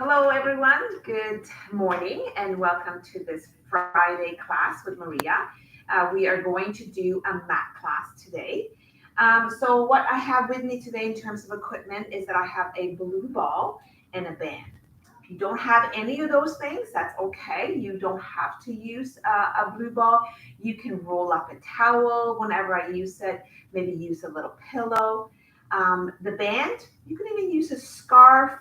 Hello, everyone. Good morning, and welcome to this Friday class with Maria. We are going to do a mat class today. So, what I have with me today in terms of equipment is that I have a blue ball and a band. If you don't have any of those things, that's okay. You don't have to use a blue ball. You can roll up a towel whenever I use it, maybe use a little pillow. The band, you can even use a scarf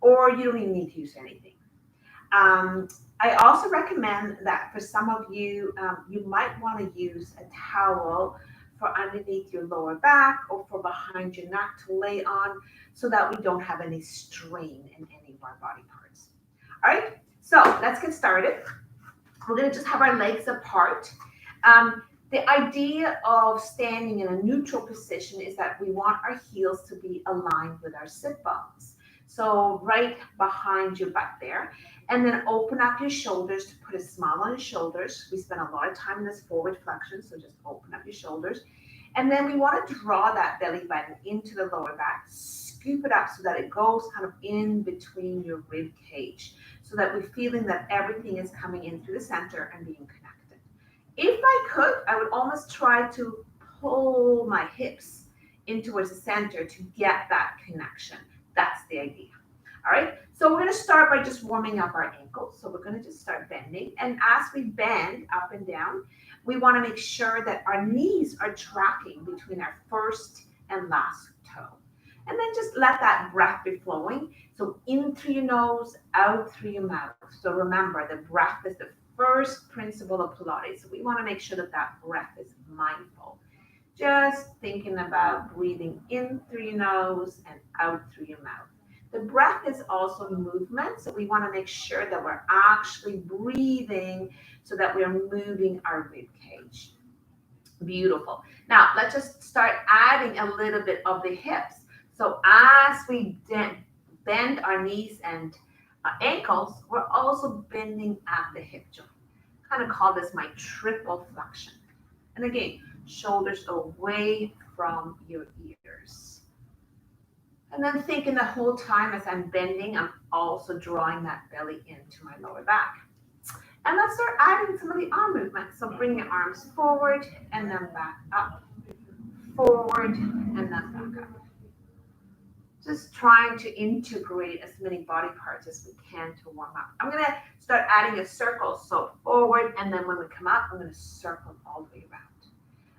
or you don't even need to use anything. Um, I also recommend that for some of you, you might want to use a towel for underneath your lower back or for behind your neck to lay on so that we don't have any strain in any of our body parts. All right, so let's get started. We're going to just have our legs apart. The idea of standing in a neutral position is that we want our heels to be aligned with our sit bones. So right behind your butt there. And then open up your shoulders to put a smile on your shoulders. We spend a lot of time in this forward flexion, so just open up your shoulders. And then we want to draw that belly button into the lower back, scoop it up so that it goes kind of in between your rib cage, so that we're feeling that everything is coming in through the center and being connected. If I could, I would almost try to pull my hips in towards the center to get that connection. That's the idea. All right, so we're going to start by just warming up our ankles. So we're going to just start bending. And as we bend up and down, we want to make sure that our knees are tracking between our first and last toe. And then just let that breath be flowing. So in through your nose, out through your mouth. So remember, the breath is the first principle of Pilates. So we want to make sure that that breath is mindful. Just thinking about breathing in through your nose and out through your mouth. The breath is also movement, so we want to make sure that we're actually breathing so that we're moving our rib cage. Beautiful. Now, let's just start adding a little bit of the hips. So as we bend our knees and ankles, we're also bending at the hip joint. Kind of call this my triple flexion. And again, shoulders away from your ears. And then thinking the whole time as I'm bending, I'm also drawing that belly into my lower back. And let's start adding some of the arm movements. So bring your arms forward and then back up. Forward and then back up. Just trying to integrate as many body parts as we can to warm up. I'm going to start adding a circle. So forward, and then when we come up, I'm going to circle all the way around.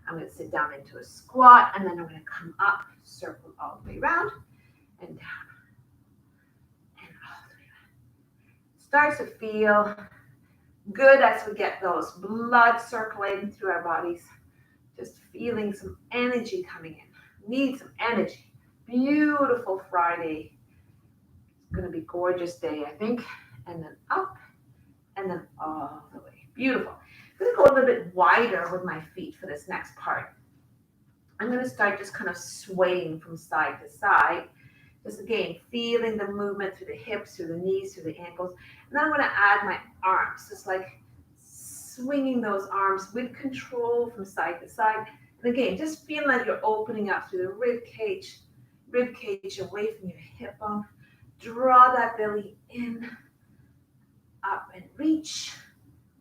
I'm going to sit down into a squat, and then I'm going to come up, circle all the way around, and down, and all the way around. Starts to feel good as we get those blood circulating through our bodies. Just feeling some energy coming in. Need some energy. Beautiful Friday. It's going to be a gorgeous day, I think. And then up, and then all the way. Beautiful. I'm going to go a little bit wider with my feet for this next part. I'm going to start just kind of swaying from side to side. Just again, feeling the movement through the hips, through the knees, through the ankles. And then I'm going to add my arms, just like swinging those arms with control from side to side. And again, just feeling like you're opening up through the rib cage away from your hip bone. Draw that belly in, up and reach,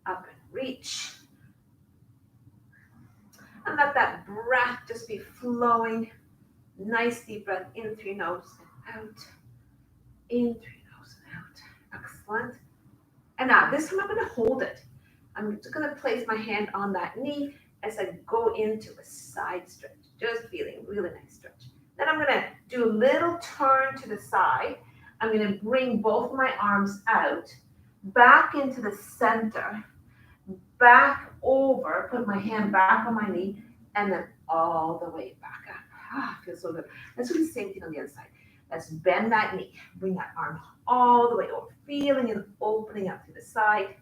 up and reach. And let that breath just be flowing. Nice deep breath in through your nose and out. In through your nose and out. Excellent. And now this time I'm going to hold it. I'm just going to place my hand on that knee as I go into a side stretch. Just feeling really nice stretch. Then I'm going to do a little turn to the side. I'm going to bring both my arms out, back into the center, back over, put my hand back on my knee, and then all the way back up. Ah, feels so good. Let's do the same thing on the other side. Let's bend that knee. Bring that arm all the way over, feeling it opening up to the side.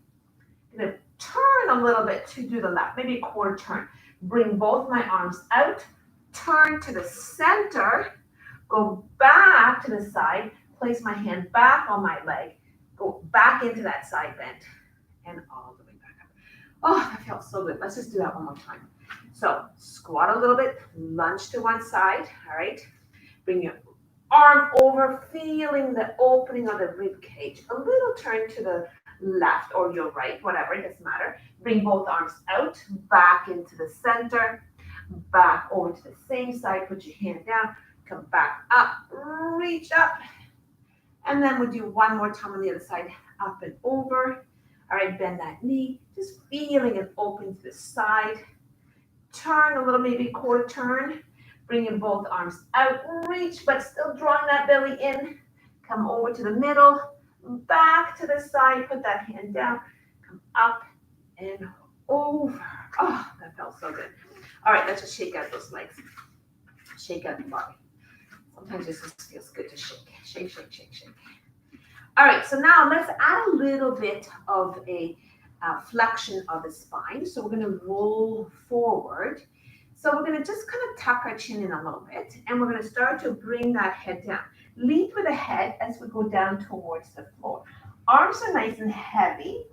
I'm going to turn a little bit to do the left, maybe a quarter turn. Bring both my arms out, turn to the center, go back to the side, place my hand back on my leg, go back into that side bend, and all the way back up. Oh, that felt so good. Let's just do that one more time. So squat a little bit, lunge to one side, all right? Bring your arm over, feeling the opening of the rib cage. A little turn to the left or your right, whatever, it doesn't matter. Bring both arms out, back into the center, back over to the same side. Put your hand down, come back up, reach up. And then we'll do one more time on the other side, up and over. All right, bend that knee, just feeling it open to the side. Turn a little, maybe quarter turn. Bringing both arms out, reach, but still drawing that belly in. Come over to the middle, back to the side, put that hand down, come up and over. Oh, that felt so good. All right, let's just shake out those legs. Shake out the body. Sometimes this just feels good to shake. Shake, shake, shake, shake. All right, so now let's add a little bit of a flexion of the spine. So we're going to roll forward. So we're going to just kind of tuck our chin in a little bit, and we're going to start to bring that head down. Lead with the head as we go down towards the floor. Arms are nice and heavy,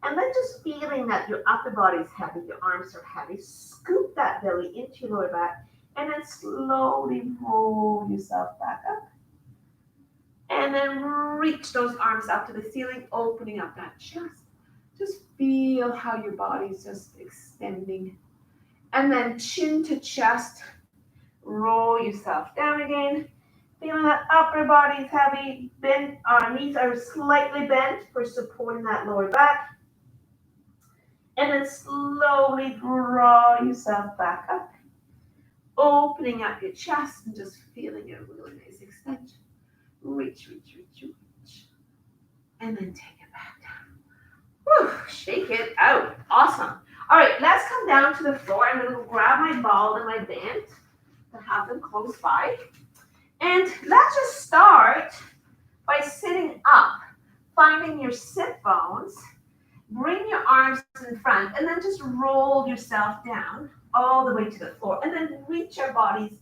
and then just feeling that your upper body is heavy, your arms are heavy. Scoop that belly into your lower back, and then slowly roll yourself back up. And then reach those arms up to the ceiling, opening up that chest. Just feel how your body is just extending. And then chin to chest, roll yourself down again. Feeling that upper body is heavy, bend, our knees are slightly bent for supporting that lower back. And then slowly draw yourself back up, opening up your chest and just feeling a really nice extension. Reach, reach, reach, reach. And then take it back down. Whew, shake it out. Awesome. All right, let's come down to the floor. I'm going to grab my ball and my band to have them close by. And let's just start by sitting up, finding your sit bones. Bring your arms in front and then just roll yourself down all the way to the floor. And then reach your bodies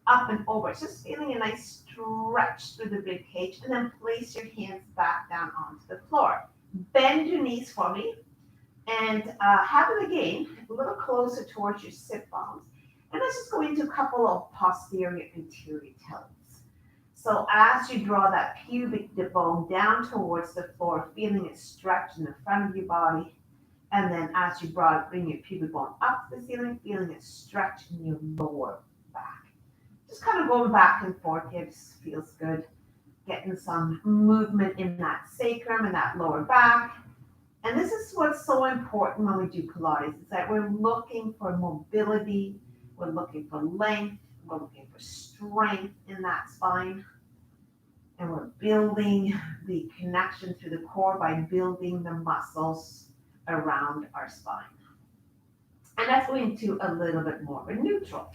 up and over. Just feeling a nice stretch through the rib cage. And then place your hands back down onto the floor. Bend your knees for me. And have it again a little closer towards your sit bones. And let's just go into a couple of posterior anterior tilts. So as you draw that pubic bone down towards the floor, feeling it stretch in the front of your body. And then as you bring your pubic bone up to the ceiling, feeling it stretch in your lower back. Just kind of going back and forth here, just feels good. Getting some movement in that sacrum and that lower back. And this is what's so important when we do Pilates, is that we're looking for mobility, we're looking for length, we're looking for strength in that spine. And we're building the connection through the core by building the muscles around our spine. And that's going to a little bit more of a neutral.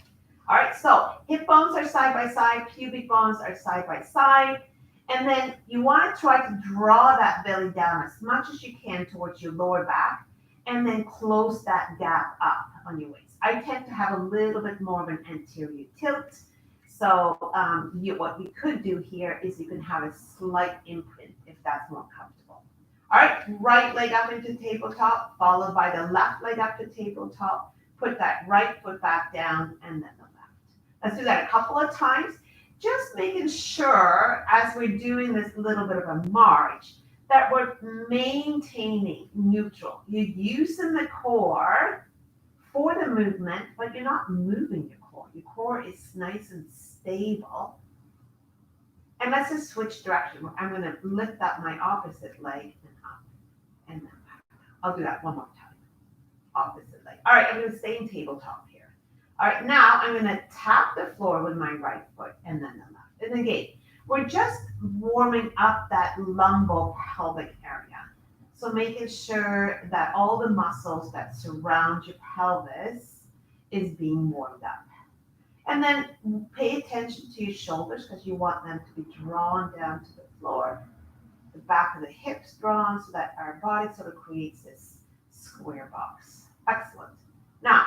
All right, so hip bones are side by side, pubic bones are side by side. And then you want to try to draw that belly down as much as you can towards your lower back, and then close that gap up on your waist. I tend to have a little bit more of an anterior tilt. So what you could do here is you can have a slight imprint if that's more comfortable. All right, right leg up into tabletop, followed by the left leg up to tabletop. Put that right foot back down, and then the left. Let's do that a couple of times. Just making sure, as we're doing this little bit of a march, that we're maintaining neutral. You're using the core for the movement, but you're not moving your core. Your core is nice and stable. And let's just switch direction. I'm going to lift up my opposite leg and up and then back. I'll do that one more time. Opposite leg. All right, I'm going to stay in tabletop here. All right, now I'm going to tap the floor with my right foot and then the left. And again, we're just warming up that lumbopelvic area. So making sure that all the muscles that surround your pelvis is being warmed up. And then pay attention to your shoulders because you want them to be drawn down to the floor. The back of the hips drawn so that our body sort of creates this square box. Excellent. Now,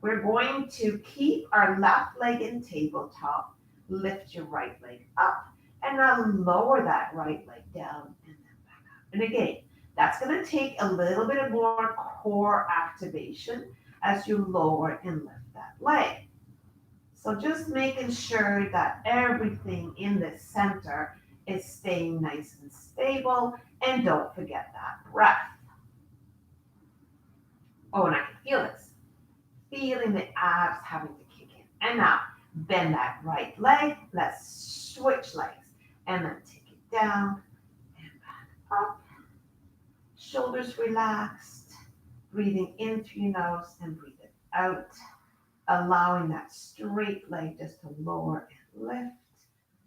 we're going to keep our left leg in tabletop, lift your right leg up, and now lower that right leg down and then back up. And again, that's going to take a little bit of more core activation as you lower and lift that leg. So just making sure that everything in the center is staying nice and stable. And don't forget that breath. Oh, and I can feel this. Feeling the abs having to kick in. And now bend that right leg. Let's switch legs. And then take it down and back up. Shoulders relaxed. Breathing in through your nose and breathe it out. Allowing that straight leg just to lower and lift.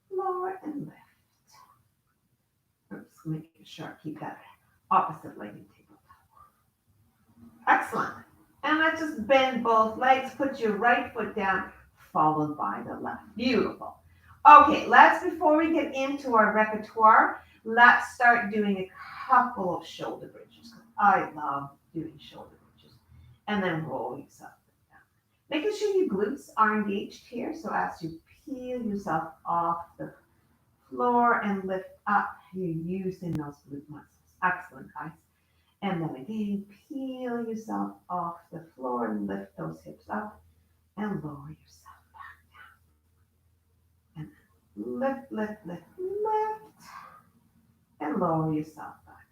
Lower and lift. Oops, making sure I keep that opposite leg in tabletop. Excellent. And let's just bend both legs. Put your right foot down, followed by the left. Beautiful. Okay, before we get into our repertoire, let's start doing a couple of shoulder bridges. I love doing shoulder bridges. And then roll yourself down. Making sure your glutes are engaged here. So as you peel yourself off the floor and lift up, you're using those glute muscles. Excellent, guys. And then again, peel yourself off the floor and lift those hips up and lower yourself back down. And lift, lift, lift, lift, and lower yourself back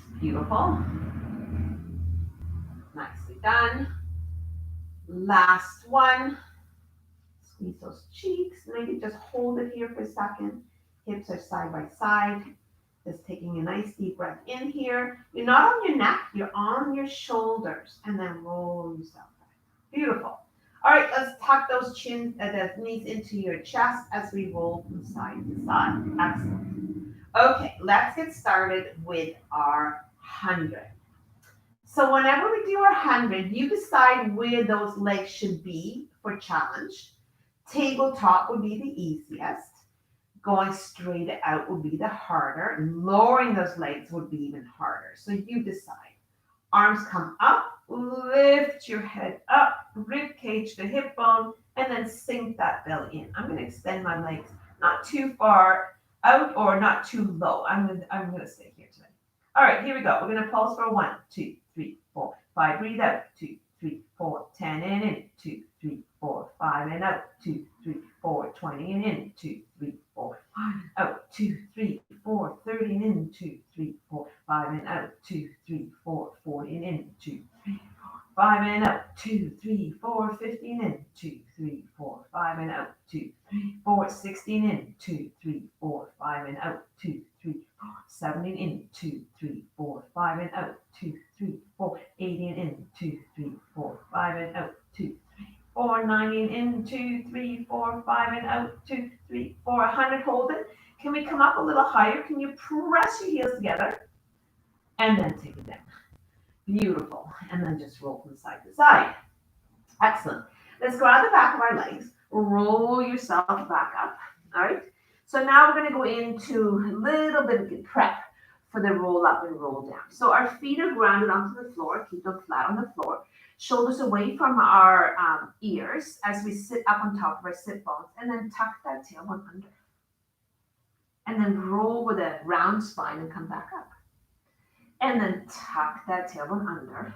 down. Beautiful. Nicely done. Last one. Squeeze those cheeks. Maybe just hold it here for a second. Hips are side by side. Just taking a nice deep breath in here. You're not on your neck, you're on your shoulders. And then roll yourself back. Beautiful. All right, let's tuck those the knees into your chest as we roll from side to side. Excellent. Okay, let's get started with our 100. So whenever we do our 100, you decide where those legs should be for challenge. Tabletop would be the easiest. Going straight out would be the harder. Lowering those legs would be even harder. So you decide. Arms come up, lift your head up, rib cage to hip bone, and then sink that belly in. I'm going to extend my legs not too far out or not too low. I'm going to stay here today. All right, here we go. We're going to pulse for 1, 2, 3, 4, 5. Breathe out. 2, 3, 4, 10 and in. 2, 3, 4, 5 and out. 2, 3, 4, 20 and in. 2, 3, 4, 5 out. 2, 3, 4, 30 and in. 2, 3, 4, 5 and out. 2, 3, 4, 40 and in. 2, 3, 4, 5 and out. 2, 3, 4, 50 and in. 2, 3, 4, 5 and out. 2, 3, 4, 60 and in. 2, 3, 4, 5 and out. 2, 3, 4, 70 and in. 2, 3, 4, 5 and out. 2, 3, 4, 80 and in. 2, 3, 4, 5 and out. 2, 3, 4, 90 and in. 2, 3, 4, 5 and out. 2, 3, 4, 100. Hold it. Can we come up a little higher? Can you press your heels together? And then take it down. Beautiful. And then just roll from side to side. Excellent. Let's go out the back of our legs. Roll yourself back up. All right. So now we're going to go into a little bit of prep for the roll up and roll down. So our feet are grounded onto the floor. Keep them flat on the floor. Shoulders away from our ears as we sit up on top of our sit bones. And then tuck that tailbone under. And then roll with a round spine and come back up. And then tuck that tailbone under.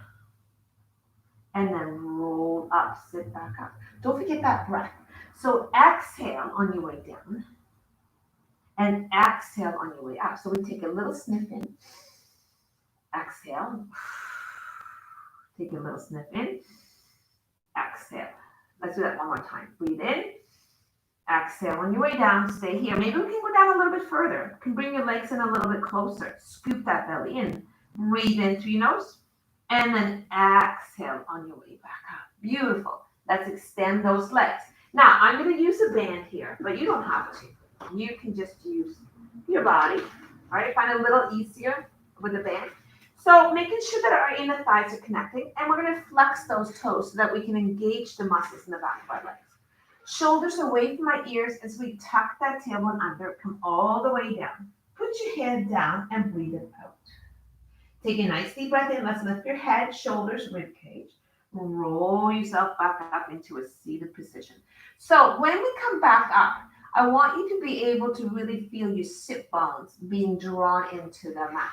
And then roll up, sit back up. Don't forget that breath. So exhale on your way down. And exhale on your way up. So we take a little sniff in. Exhale. Take a little sniff in. Exhale. Let's do that one more time. Breathe in. Exhale on your way down. Stay here. Maybe we can go down a little bit further. You can bring your legs in a little bit closer. Scoop that belly in. Breathe in through your nose. And then exhale on your way back up. Beautiful. Let's extend those legs. Now, I'm going to use a band here, but you don't have to. You can just use your body. All right, find a little easier with a band. So making sure that our inner thighs are connecting, and we're going to flex those toes so that we can engage the muscles in the back of our legs. Shoulders away from my ears as we tuck that tailbone under, come all the way down. Put your head down and breathe it out. Take a nice deep breath in. Let's lift your head, shoulders, rib cage. Roll yourself back up into a seated position. So when we come back up, I want you to be able to really feel your sit bones being drawn into the mat.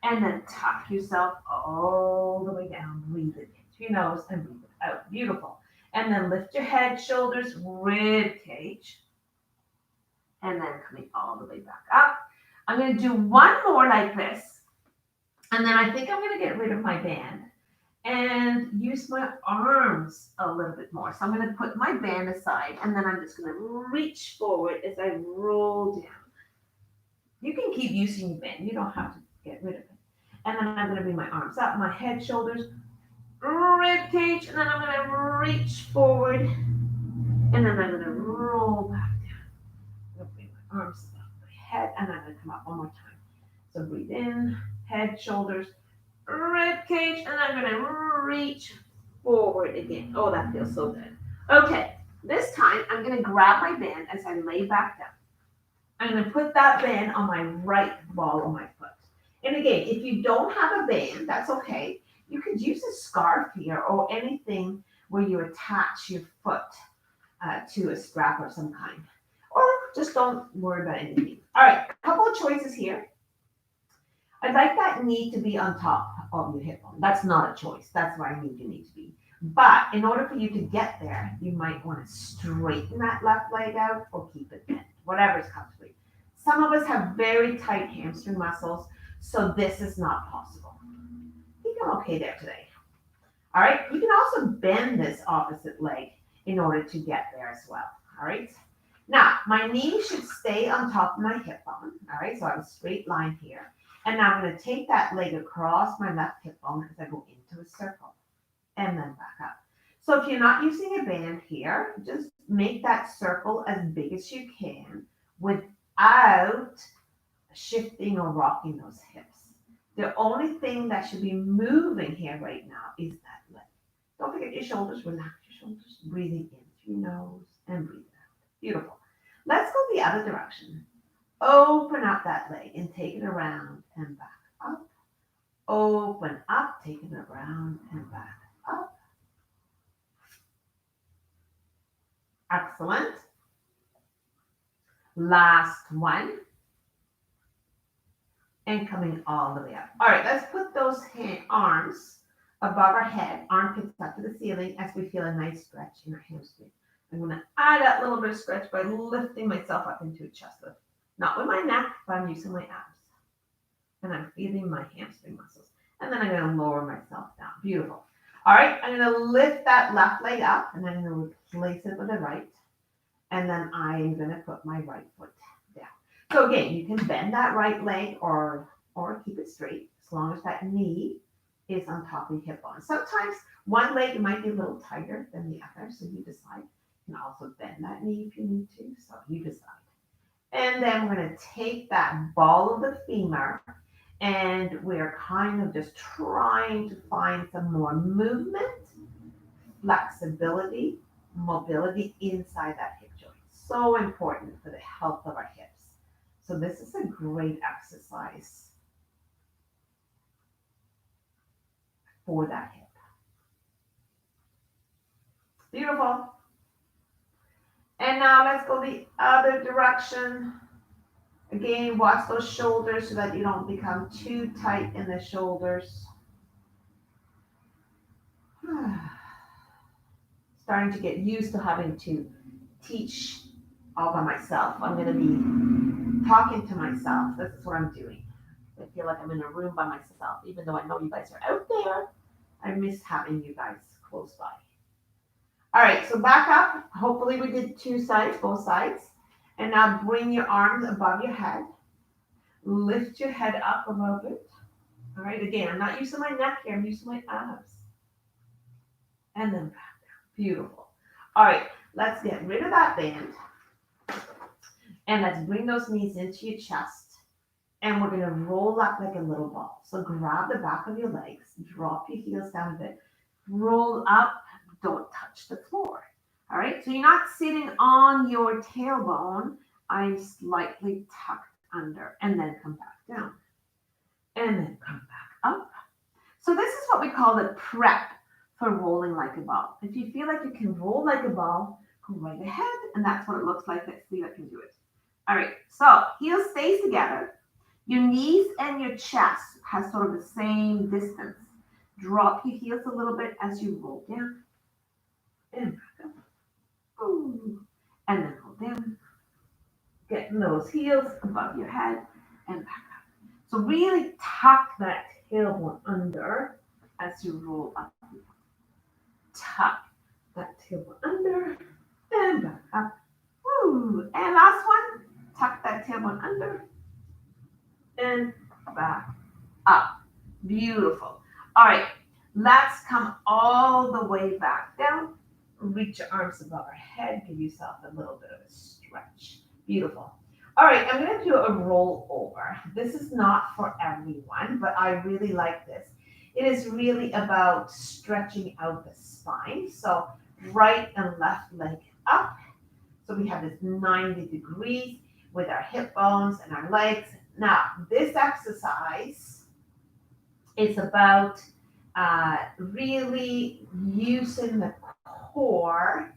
And then tuck yourself all the way down. Breathe it into through your nose and breathe it out. Beautiful. And then lift your head, shoulders, rib cage. And then coming all the way back up. I'm going to do one more like this. And then I think I'm going to get rid of my band and use my arms a little bit more. So I'm going to put my band aside and then I'm just going to reach forward as I roll down. You can keep using your band. You don't have to get rid of it. And then I'm going to bring my arms up, my head, shoulders, rib cage, and then I'm going to reach forward and then I'm going to roll back down. I'm going to bring my arms up, my head, and I'm going to come up one more time. So breathe in, head, shoulders, rib cage, and I'm going to reach forward again. Oh, that feels so good. Okay, this time I'm going to grab my band as I lay back down. I'm going to put that band on my right ball of my foot. And again, if you don't have a band, that's okay. You could use a scarf here or anything where you attach your foot to a strap of some kind. Or just don't worry about anything. All right, a couple of choices here. I'd like that knee to be on top of your hip bone. That's not a choice. That's where I need your knee to be. But in order for you to get there, you might want to straighten that left leg out or keep it bent, whatever's comfortable. Some of us have very tight hamstring muscles, so this is not possible. I think I'm okay there today. All right, you can also bend this opposite leg in order to get there as well. All right, now my knee should stay on top of my hip bone. All right, so I have a straight line here. And now I'm going to take that leg across my left hip bone as I go into a circle and then back up. So if you're not using a band here, just make that circle as big as you can without shifting or rocking those hips. The only thing that should be moving here right now is that leg. Don't forget your shoulders. Relax your shoulders. Breathing in through your nose and breathe out. Beautiful. Let's go the other direction. Open up that leg and take it around and back up. Open up, take it around and back up. Excellent. Last one. And coming all the way up. All right, let's put those arms above our head, armpits up to the ceiling as we feel a nice stretch in our hamstring. I'm going to add that little bit of stretch by lifting myself up into a chest lift. Not with my neck, but I'm using my abs. And I'm feeling my hamstring muscles. And then I'm going to lower myself down. Beautiful. All right, I'm going to lift that left leg up and I'm going to replace it with the right. And then I'm going to put my right foot down. So again, you can bend that right leg or keep it straight as long as that knee is on top of your hip bone. Sometimes one leg might be a little tighter than the other, so you decide. You can also bend that knee if you need to, so you decide. And then we're going to take that ball of the femur and we're kind of just trying to find some more movement, flexibility, mobility inside that hip joint. So important for the health of our hips. So this is a great exercise for that hip. Beautiful. And now let's go the other direction. Again, watch those shoulders so that you don't become too tight in the shoulders. Starting to get used to having to teach all by myself. I'm going to be talking to myself. This is what I'm doing. I feel like I'm in a room by myself, even though I know you guys are out there. I miss having you guys close by. All right, so back up. Hopefully we did two sides, both sides. And now bring your arms above your head. Lift your head up a little bit. All right, again, I'm not using my neck here. I'm using my abs. And then back down. Beautiful. All right, let's get rid of that band. And let's bring those knees into your chest. And we're going to roll up like a little ball. So grab the back of your legs. Drop your heels down a bit. Roll up. Don't touch the floor. All right, so you're not sitting on your tailbone. I'm slightly tucked under and then come back down and then come back up. So this is what we call the prep for rolling like a ball. If you feel like you can roll like a ball, go right ahead, and that's what it looks like. Let's see if I can do it. All right, so heels stays together. Your knees and your chest has sort of the same distance. Drop your heels a little bit as you roll down and back up. Ooh. And then roll down. Getting those heels above your head and back up. So really tuck that tailbone under as you roll up. Tuck that tailbone under and back up. Woo. And last one. Tuck that tailbone under and back up. Beautiful. All right. Let's come all the way back down. Reach your arms above our head. Give yourself a little bit of a stretch. Beautiful. All right, I'm going to do a roll over. This is not for everyone, but I really like this. It is really about stretching out the spine. So right and left leg up. So we have this 90 degrees with our hip bones and our legs. Now, this exercise is about really using the core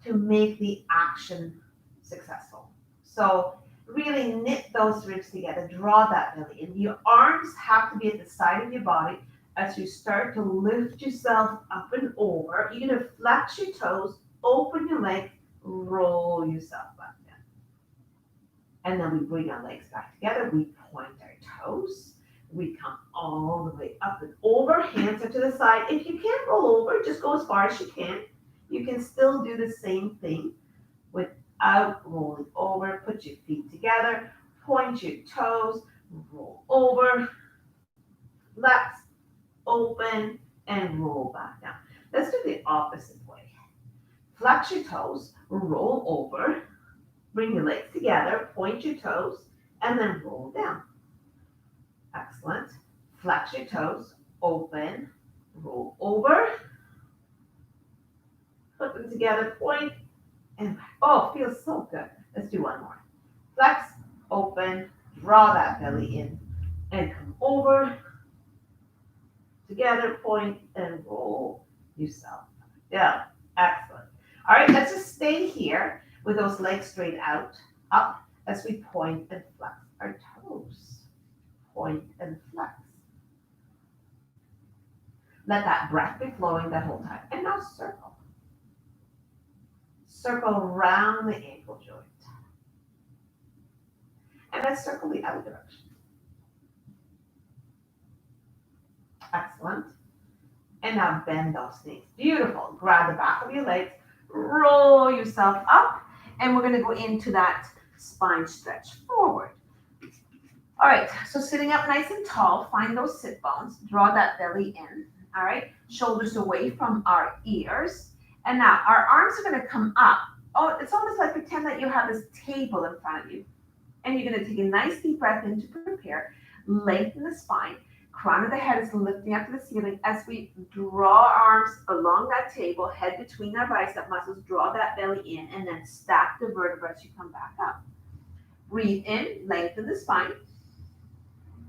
to make the action successful. So really knit those ribs together, draw that belly in. Your arms have to be at the side of your body as you start to lift yourself up and over. You're going to flex your toes, open your leg, roll yourself back down. And then we bring our legs back together. We point our toes. We come all the way up and over. Hands are to the side. If you can't roll over, just go as far as you can. You can still do the same thing without rolling over. Put your feet together. Point your toes. Roll over. Flex. Open. And roll back down. Let's do the opposite way. Flex your toes. Roll over. Bring your legs together. Point your toes. And then roll down. Excellent. Flex your toes, open, roll over, put them together, point, and back. Oh, feels so good. Let's do one more. Flex, open, draw that belly in, and come over, together, point, and roll yourself down. Excellent. All right, let's just stay here with those legs straight out, up, as we point and flex our toes. Point and flex. Let that breath be flowing the whole time. And now circle. Circle around the ankle joint. And let's circle the other direction. Excellent. And now bend those knees. Beautiful. Grab the back of your legs. Roll yourself up. And we're going to go into that spine stretch forward. All right, so sitting up nice and tall, find those sit bones, draw that belly in, all right? Shoulders away from our ears. And now our arms are gonna come up. Oh, it's almost like pretend that you have this table in front of you. And you're gonna take a nice deep breath in to prepare, lengthen the spine, crown of the head is lifting up to the ceiling as we draw arms along that table, head between our bicep muscles, draw that belly in, and then stack the vertebrae as you come back up. Breathe in, lengthen the spine.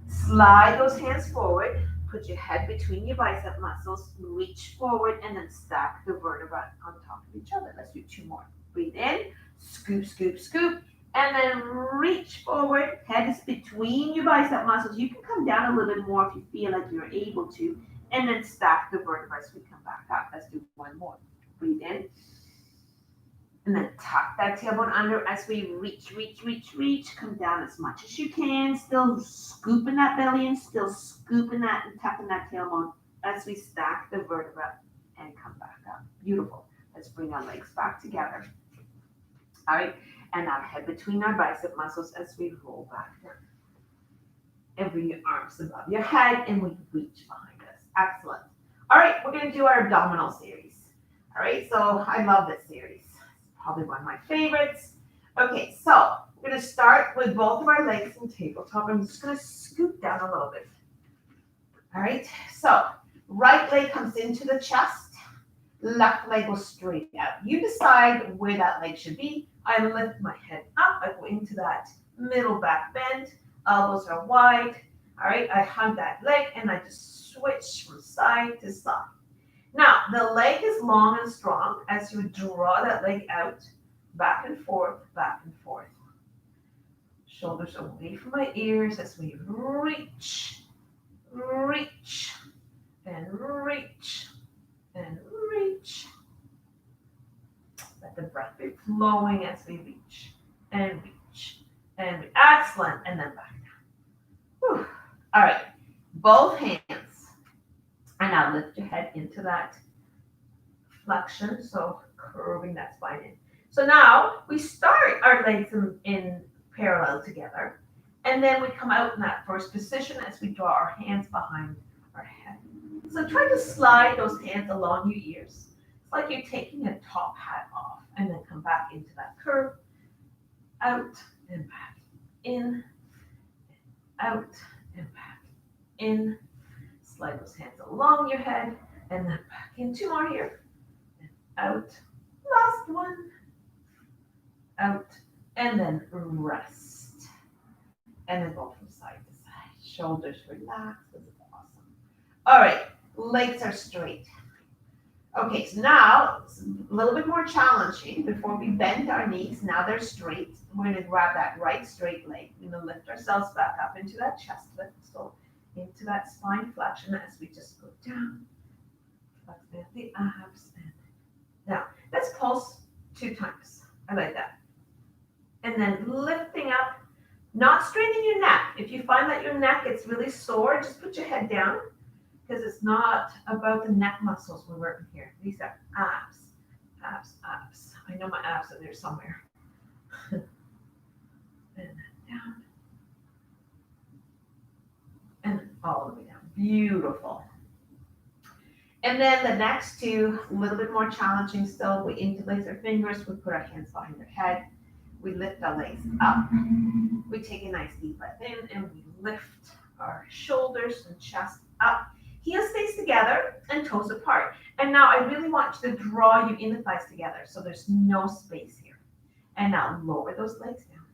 Slide those hands forward. Put your head between your bicep muscles. Reach forward and then stack the vertebrae on top of each other. Let's do two more. Breathe in. Scoop, scoop, scoop. And then reach forward. Head is between your bicep muscles. You can come down a little bit more if you feel like you're able to. And then stack the vertebrae as we come back up. Let's do one more. Breathe in. And then tuck that tailbone under as we reach, reach, reach, reach. Come down as much as you can. Still scooping that belly in. Still scooping that and tucking that tailbone as we stack the vertebra and come back up. Beautiful. Let's bring our legs back together. All right. And now head between our bicep muscles as we roll back down. And bring your arms above your head and we reach behind us. Excellent. All right. We're going to do our abdominal series. All right. So I love this series. Probably one of my favorites. Okay, so we're going to start with both of our legs in tabletop. I'm just going to scoot down a little bit. All right, so right leg comes into the chest, left leg goes straight out. You decide where that leg should be. I lift my head up, I go into that middle back bend, elbows are wide. All right, I hug that leg and I just switch from side to side. Now, the leg is long and strong as you draw that leg out, back and forth, back and forth. Shoulders away from my ears as we reach, reach, and reach, and reach. Let the breath be flowing as we reach, and reach, and excellent, and then back down. Whew. All right, both hands. And now lift your head into that flexion, so curving that spine in. So now we start our legs in parallel together, and then we come out in that first position as we draw our hands behind our head. So try to slide those hands along your ears. It's like you're taking a top hat off, and then come back into that curve, out and back, in, out and back, in. Slide those hands along your head, and then back in. Two more here. Out, last one, out, and then rest. And then go from side to side. Shoulders relaxed. This is awesome. All right, legs are straight. Okay, so now it's a little bit more challenging. Before we bend our knees, now they're straight. We're going to grab that right straight leg. We're going to lift ourselves back up into that chest lift. So into that spine flexion as we just go down. Flex the abs and down. Let's pulse 2 times. I like that. And then lifting up, not straining your neck. If you find that your neck gets really sore, just put your head down because it's not about the neck muscles we're working here. These are abs, abs, abs. I know my abs are there somewhere. And down. And all the way down. Beautiful. And then the next two, a little bit more challenging still. We interlace our fingers. We put our hands behind our head. We lift our legs up. We take a nice deep breath in and we lift our shoulders and chest up. Heel stays together and toes apart. And now I really want you to draw your inner thighs together so there's no space here. And now lower those legs down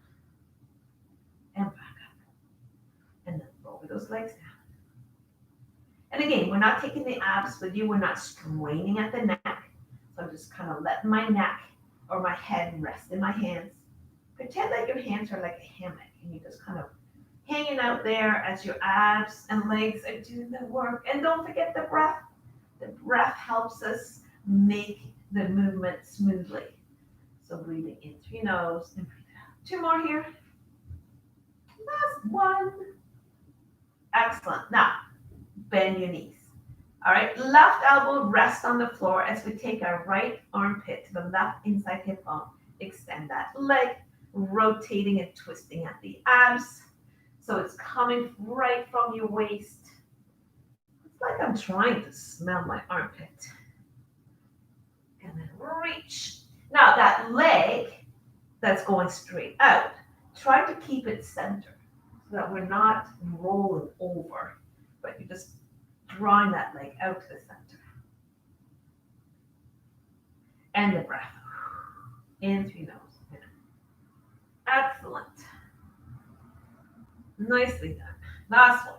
and back up. And then lower those legs down. And again, we're not taking the abs with you. We're not straining at the neck. So I'm just kind of letting my neck or my head rest in my hands. Pretend that your hands are like a hammock and you're just kind of hanging out there as your abs and legs are doing the work. And don't forget the breath. The breath helps us make the movement smoothly. So breathing in through your nose and breathe out. 2 more here. Last one. Excellent. Now, bend your knees. All right, left elbow rests on the floor as we take our right armpit to the left inside hip bone. Extend that leg, rotating and twisting at the abs. So it's coming right from your waist. It's like I'm trying to smell my armpit. And then reach. Now that leg that's going straight out, try to keep it centered so that we're not rolling over, but you're just drawing that leg out to the center. And the breath. In through your nose. Excellent. Nicely done. Last one.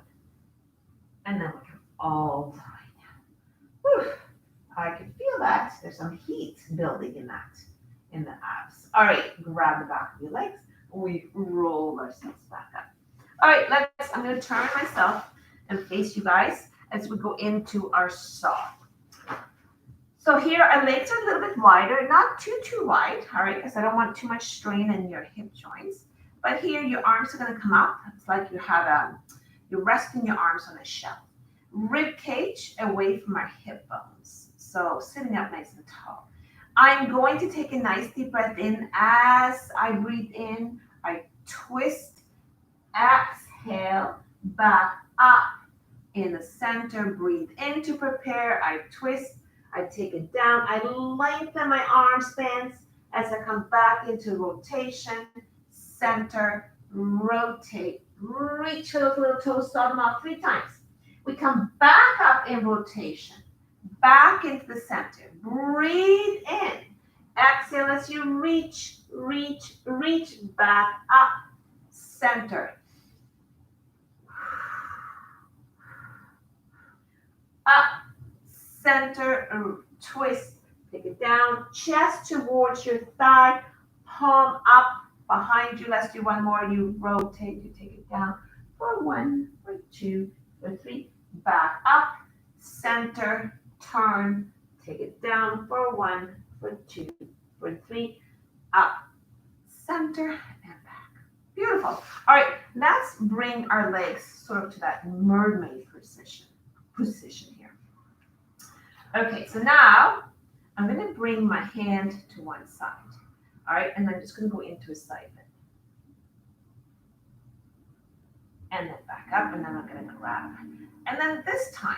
And then we come all the way down. Whew. I can feel that. There's some heat building in the abs. All right, grab the back of your legs. We roll ourselves back up. All right, I'm going to turn myself and face you guys as we go into our saw. So here our legs are a little bit wider, not too wide, all right, because I don't want too much strain in your hip joints. But here your arms are going to come up. It's like you're resting your arms on a shelf. Rib cage away from our hip bones. So sitting up nice and tall. I'm going to take a nice deep breath in. As I breathe in, I twist, exhale, back up in the center. Breathe in to prepare. I twist, I take it down. I lengthen my arm spans as I come back into rotation. Center, rotate, reach for those little toes, start them off 3 times. We come back up in rotation, back into the center. Breathe in. Exhale as you reach, back up, center. Up, center, twist, take it down, chest towards your thigh, palm up, behind you. Let's do one more. You rotate, you take it down for 1, for 2, for 3. Back up, center, turn, take it down for 1, for 2, for 3, up, center, and back. Beautiful. All right, let's bring our legs sort of to that mermaid position here. Okay, so now I'm going to bring my hand to one side. All right, and I'm just going to go into a side bend. And then back up, and then I'm going to grab. And then this time,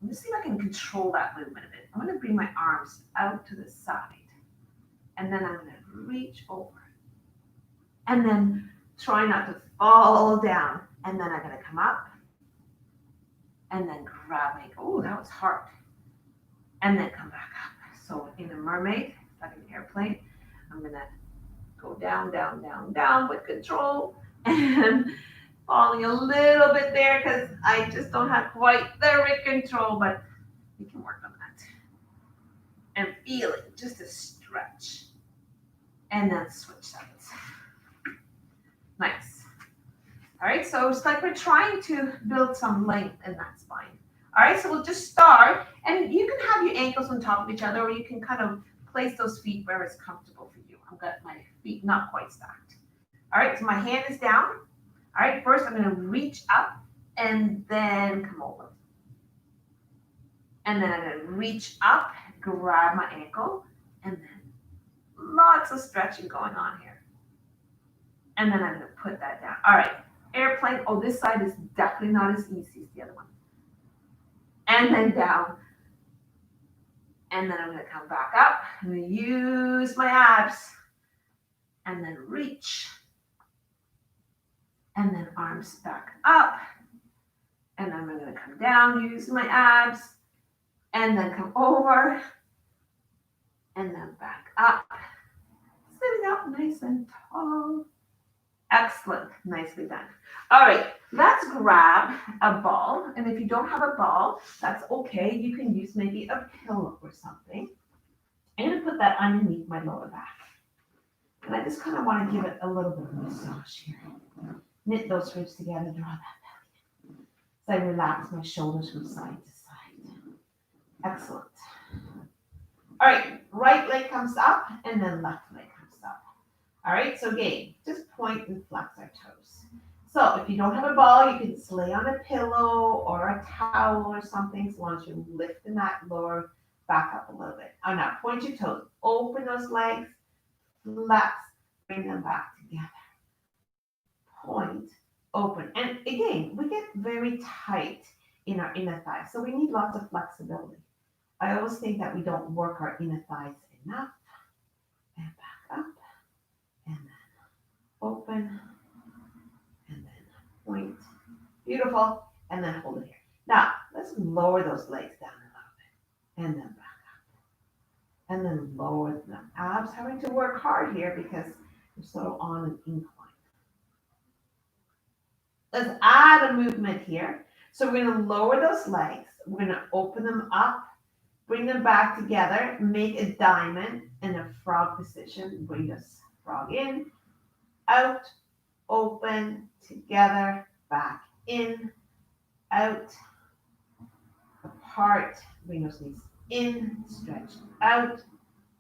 let me see if I can control that movement a bit. I'm going to bring my arms out to the side. And then I'm going to reach over. And then try not to fall down. And then I'm going to come up. And then grab my, oh, that was hard. And then come back up. So in a mermaid, like an airplane, I'm going to go down, down, down, down with control. And falling a little bit there because I just don't have quite the right control, but we can work on that. And feeling just a stretch. And then switch sides. Nice. All right, so it's like we're trying to build some length in that spine. All right, so we'll just start, and you can have your ankles on top of each other, or you can kind of place those feet where it's comfortable for you. I've got my feet not quite stacked. All right, so my hand is down. All right, first I'm going to reach up and then come over. And then I'm going to reach up, grab my ankle, and then lots of stretching going on here. And then I'm going to put that down. All right, airplane. Oh, this side is definitely not as easy as the other one. And then down. And then I'm going to come back up. I'm going to use my abs. And then reach. And then arms back up. And then I'm going to come down, use my abs. And then come over. And then back up. Sitting up nice and tall. Excellent. Nicely done. All right, let's grab a ball. And if you don't have a ball, that's okay. You can use maybe a pillow or something. I'm going to put that underneath my lower back. And I just kind of want to give it a little bit of massage here. Knit those ribs together, draw that belly in. So I relax my shoulders from side to side. Excellent. All right, right leg comes up and then left leg comes up. All right, so again, just point and flex our toes. So if you don't have a ball, you can just lay on a pillow or a towel or something, as long as you're lifting that lower back up a little bit. Oh, now point your toes, open those legs, flex, bring them back together. Point, open. And again, we get very tight in our inner thighs, so we need lots of flexibility. I always think that we don't work our inner thighs enough. And back up, and then open, and then point. Beautiful. And then hold it here. Now, let's lower those legs down a little bit, and then back up. And then lower the abs, having to work hard here because we're sort of on an incline. Let's add a movement here. So we're going to lower those legs. We're going to open them up, bring them back together, make a diamond in a frog position. Bring this frog in, out, open, together, back in, out, apart. Bring those knees in, stretch out,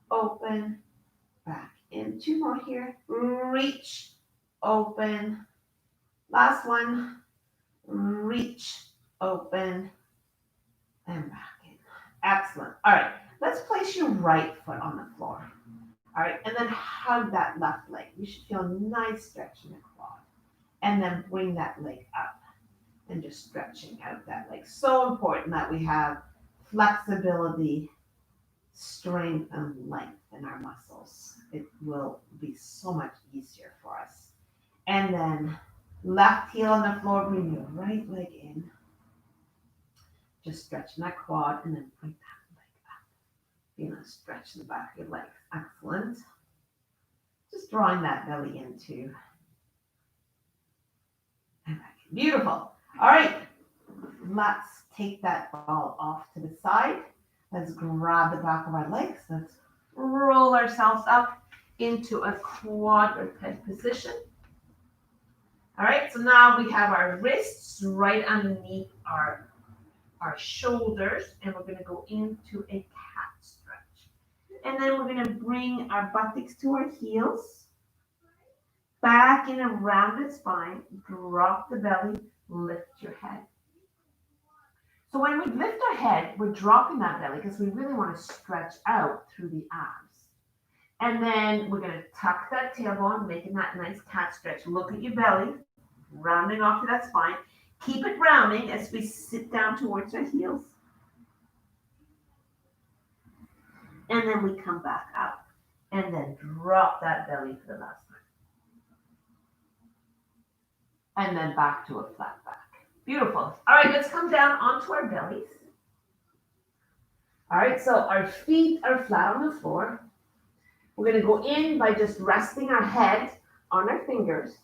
open, back in. 2 more here. Reach, open. Last one, reach, open, and back in. Excellent. All right, let's place your right foot on the floor. All right, and then hug that left leg. You should feel a nice stretch in the quad. And then bring that leg up and just stretching out that leg. So important that we have flexibility, strength, and length in our muscles. It will be so much easier for us. And then left heel on the floor, bring your right leg in. Just stretching that quad and then bring that leg up. You know, stretch the back of your legs. Excellent. Just drawing that belly into. And back in. Beautiful. All right. Let's take that ball off to the side. Let's grab the back of our legs. Let's roll ourselves up into a quadruped position. All right, so now we have our wrists right underneath our our shoulders, and we're going to go into a cat stretch. And then we're going to bring our buttocks to our heels, back in a rounded spine, drop the belly, lift your head. So when we lift our head, we're dropping that belly because we really want to stretch out through the abs. And then we're going to tuck that tailbone, making that nice cat stretch. Look at your belly, rounding off to that spine. Keep it rounding as we sit down towards our heels. And then we come back up and then drop that belly for the last time. And then back to a flat back. Beautiful. All right, let's come down onto our bellies. All right, so our feet are flat on the floor. We're going to go in by just resting our head on our fingers.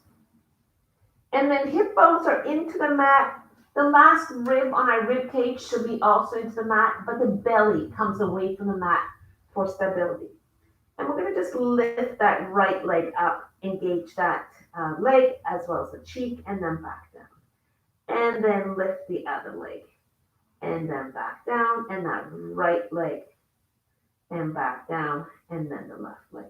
And then hip bones are into the mat. The last rib on our rib cage should be also into the mat, but the belly comes away from the mat for stability. And we're going to just lift that right leg up, engage that leg as well as the cheek, and then back down. And then lift the other leg, and then back down, and that right leg, and back down, and then the left leg.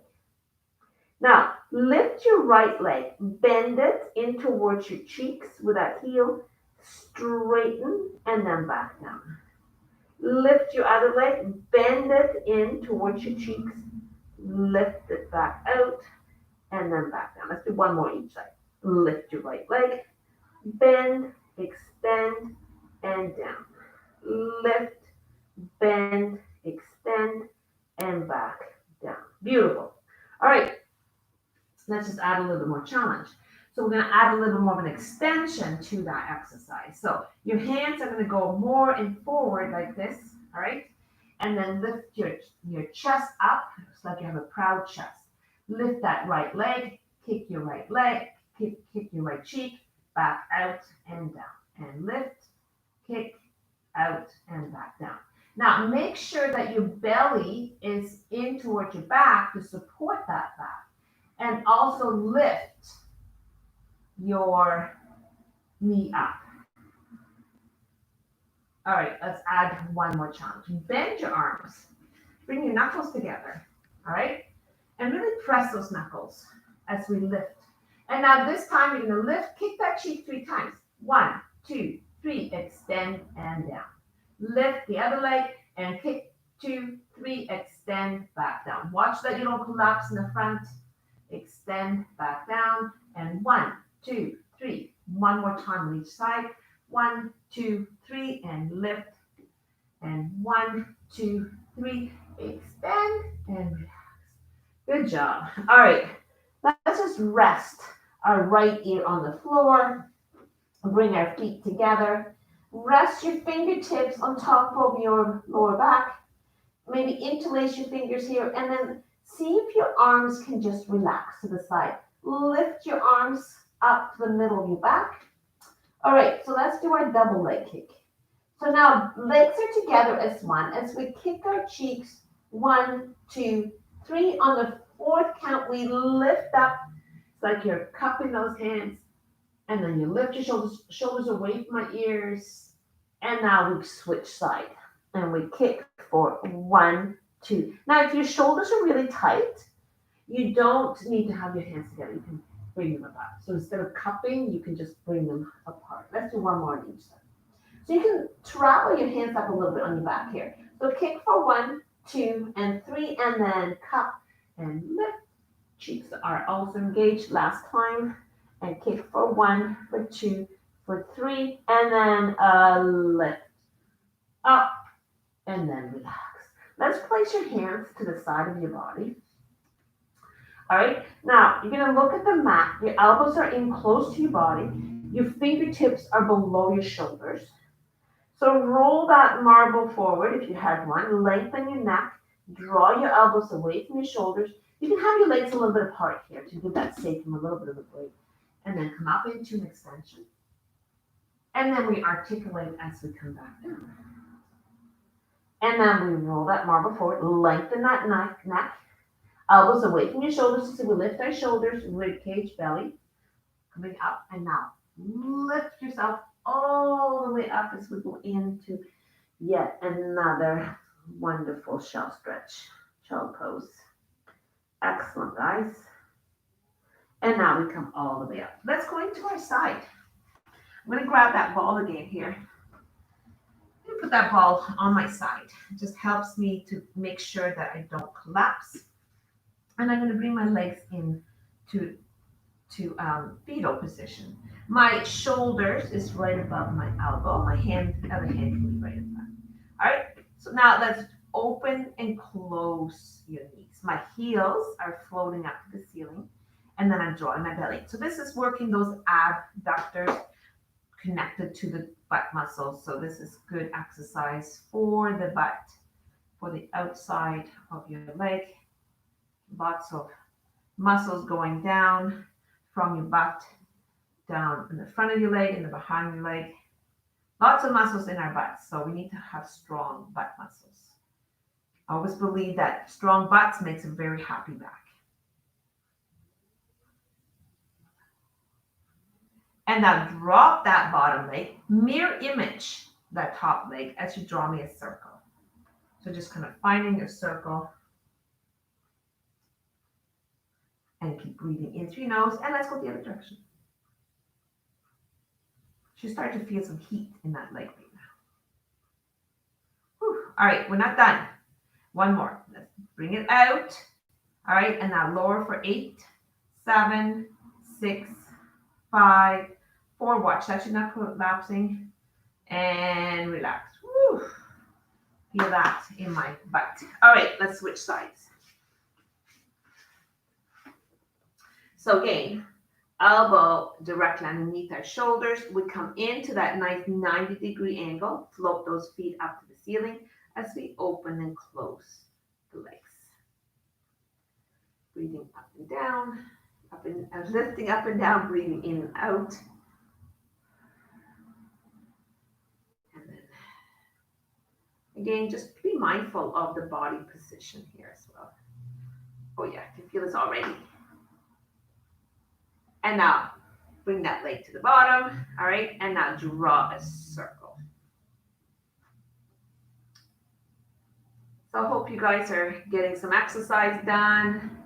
Now, lift your right leg, bend it in towards your cheeks with that heel, straighten, and then back down. Lift your other leg, bend it in towards your cheeks, lift it back out, and then back down. Let's do one more each side. Lift your right leg, bend, extend, and down. Lift, bend, extend, and back down. Beautiful. All right. Let's just add a little bit more challenge. So we're going to add a little bit more of an extension to that exercise. So your hands are going to go more and forward like this, all right? And then lift your chest up. It's like you have a proud chest. Lift that right leg, kick your right leg, kick your right cheek, back out and down. And lift, kick, out, and back down. Now make sure that your belly is in towards your back to support that back. And also lift your knee up. All right, let's add one more challenge. Bend your arms. Bring your knuckles together. All right? And really press those knuckles as we lift. And now this time you're going to lift, kick that cheek 3 times. 1, 2, 3, extend and down. Lift the other leg and kick 2, 3, extend back down. Watch that you don't collapse in the front. Extend back down, and 1, 2, 3. One more time on each side. 1, 2, 3, and lift. And 1, 2, 3. Extend and relax. Good job. All right, let's just rest our right ear on the floor. Bring our feet together. Rest your fingertips on top of your lower back. Maybe interlace your fingers here, and then see if your arms can just relax to the side. Lift your arms up to the middle of your back. All right, so let's do our double leg kick. So now legs are together as one. As we kick our cheeks, 1, 2, 3. On the 4th count, we lift up. It's like you're cupping those hands. And then you lift your shoulders away from my ears. And now we switch side. And we kick for 1, 2. Now, if your shoulders are really tight, you don't need to have your hands together. You can bring them apart. So instead of cupping, you can just bring them apart. Let's do one more on each side. So you can travel your hands up a little bit on your back here. So kick for 1, 2, and 3, and then cup and lift. Cheeks are also engaged last time. And kick for 1, for 2, for 3, and then lift up, and then relax. Let's place your hands to the side of your body. All right, now you're going to look at the mat. Your elbows are in close to your body. Your fingertips are below your shoulders. So roll that marble forward if you had one. Lengthen your neck. Draw your elbows away from your shoulders. You can have your legs a little bit apart here to give that sacrum a little bit of a break. And then come up into an extension. And then we articulate as we come back down. And then we roll that marble forward, lengthen that neck, elbows away from your shoulders. So we lift our shoulders, rib cage, belly, coming up. And now lift yourself all the way up as we go into Yet another wonderful shell stretch, shell pose. Excellent, guys. And now we come all the way up. Let's go into our side. I'm going to grab that ball again here and put that ball on my side. It just helps me to make sure that I don't collapse. And I'm going to bring my legs in to fetal position. My shoulders is right above my elbow. My other hand can be right in front. All right. So now let's open and close your knees. My heels are floating up to the ceiling, and then I'm drawing my belly. So this is working those abductors connected to the butt muscles. So this is good exercise for the butt, for the outside of your leg. Lots of muscles going down from your butt, down in the front of your leg and the behind your leg. Lots of muscles in our butts, so we need to have strong butt muscles. I always believe that strong butts makes a very happy back. And now drop that bottom leg, mirror image that top leg as you draw me a circle. So just kind of finding your circle and keep breathing in through your nose. And let's go the other direction. You start to feel some heat in that leg right now. Whew. All right, we're not done. One more. Let's bring it out. All right, and now lower for 8, 7, 6, 5, 4. Watch that you're not collapsing. And relax. Whew. Feel that in my butt. All right, let's switch sides. So again, elbow directly underneath our shoulders. We come into that nice 90-degree angle. Float those feet up to the ceiling as we open and close the legs. Breathing up and down, lifting up and down, breathing in and out. And then again, just be mindful of the body position here as well. Oh yeah, I can feel this already. And now bring that leg to the bottom. All right, and now draw a circle. So I hope you guys are getting some exercise done,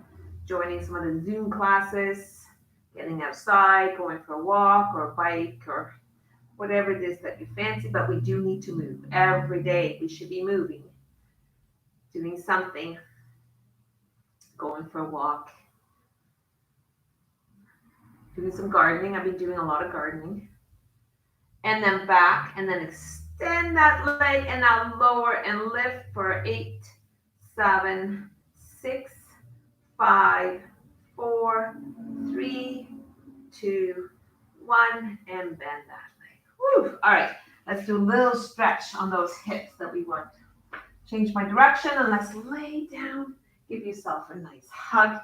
joining some of the Zoom classes, getting outside, going for a walk or a bike or whatever it is that you fancy, but we do need to move. Every day we should be moving, doing something, going for a walk, doing some gardening. I've been doing a lot of gardening. And then back, and then extend that leg, and now lower and lift for 8, 7, 6, 5, 4, 3, 2, 1, and bend that leg. Whew. All right, let's do a little stretch on those hips that we want. Change my direction, and let's lay down. Give yourself a nice hug.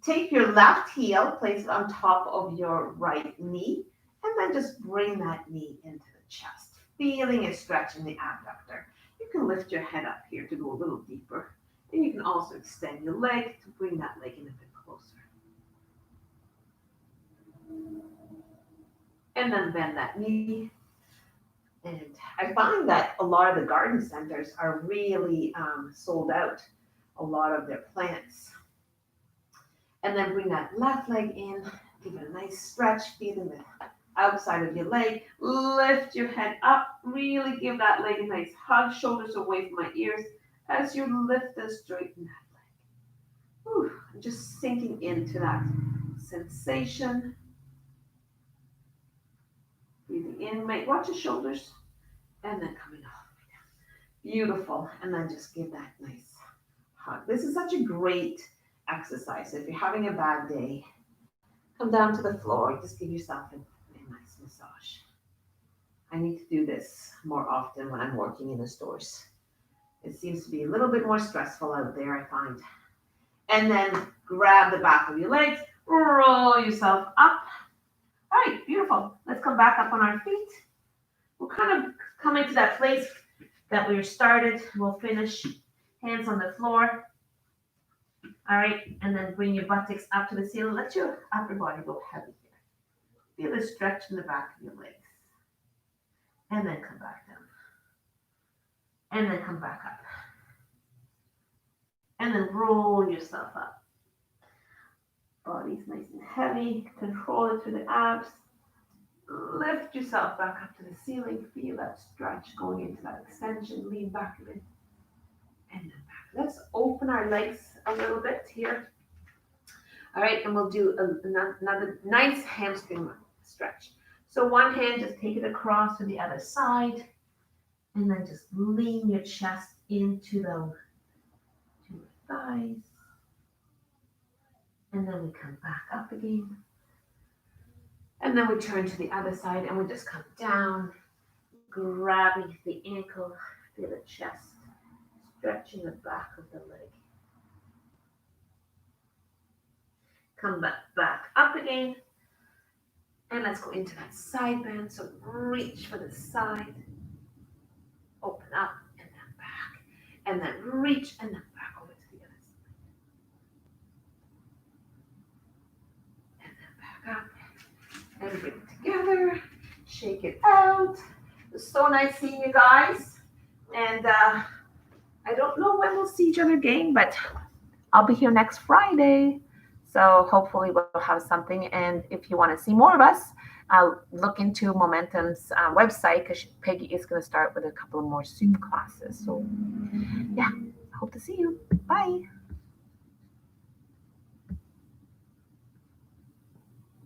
Take your left heel, place it on top of your right knee, and then just bring that knee into the chest, feeling and stretching the abductor. You can lift your head up here to go a little deeper, and you can also extend your leg to bring that leg in a bit closer. And then bend that knee. And I find that a lot of the garden centers are really sold out, a lot of their plants. And then bring that left leg in, give it a nice stretch, feeling the outside of your leg. Lift your head up, really give that leg a nice hug, shoulders away from my ears as you lift and straighten that leg. Whew. Just sinking into that sensation. Breathing in, watch your shoulders, and then coming all the way down. Beautiful, and then just give that nice hug. This is such a great exercise. If you're having a bad day, come down to the floor, just give yourself a nice massage. I need to do this more often when I'm working in the stores. It seems to be a little bit more stressful out there, I find. And then grab the back of your legs, roll yourself up. All right, beautiful. Let's come back up on our feet. We'll kind of come into that place that we started. We'll finish hands on the floor. All right, and then bring your buttocks up to the ceiling. Let your upper body go heavy here. Feel a stretch in the back of your legs. And then come back down. And then come back up. And then roll yourself up. Body's nice and heavy. Control it through the abs. Lift yourself back up to the ceiling. Feel that stretch going into that extension. Lean back a bit. And then back. Let's open our legs a little bit here. All right, and we'll do another nice hamstring stretch. So one hand, just take it across to the other side. And then just lean your chest into to your thighs. And then we come back up again. And then we turn to the other side and we just come down, grabbing the ankle, feel the chest, stretching the back of the leg. Come back up again. And let's go into that side bend. So reach for the side. Open up and then back. And then reach and then back over to the other side. And then back up. And bring it together. Shake it out. It's so nice seeing you guys. And I don't know when we'll see each other again, but I'll be here next Friday. So hopefully we'll have something. And if you want to see more of us, look into Momentum's website because Peggy is going to start with a couple of more Zoom classes. So yeah, hope to see you. Bye.